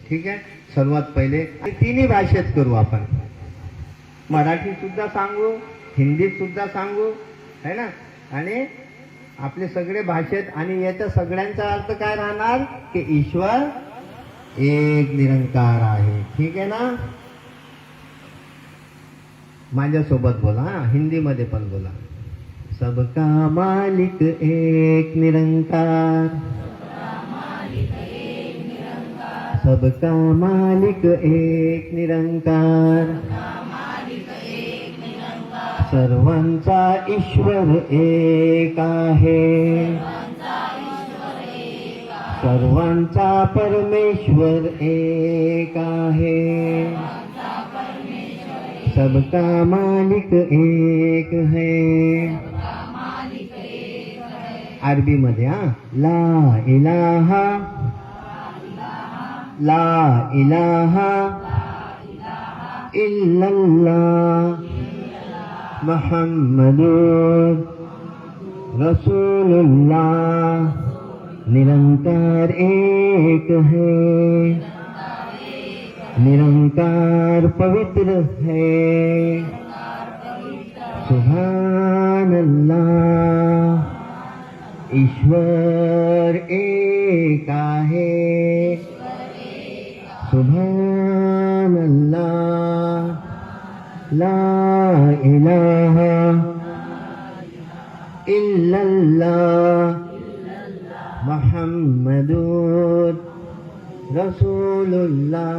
ठीक आहे. सर्वात पहिले तिन्ही भाषेत करू आपण, मराठी सुद्धा सांगू, हिंदीत सुद्धा सांगू, है ना, आणि आपले सगळे भाषेत. आणि याच्या सगळ्यांचा अर्थ काय राहणार की ईश्वर एक निरंकार आहे. ठीक आहे ना. माझ्यासोबत बोला, हिंदीमध्ये पण बोला. सबका मालिक एक निरंकार, सबका मालिक एक निरंकार, सर्वांचा ईश्वर एक आहे, सर्वांचा परमेश्वर एक आहे, सबका मालिक एक है. अरबी मध्ये ला इलाहा, ला इलाहा इल्लल्लाह मुहम्मदुर रसूलुल्लाह. निरंकार एक है, निरंकार पवित्र है. सुभान अल्लाह, ईश्वर एक आहे. सुभान अल्लाह, ला इलाहा इल्लल्लाह मुहम्मदुर रसूलुल्लाह.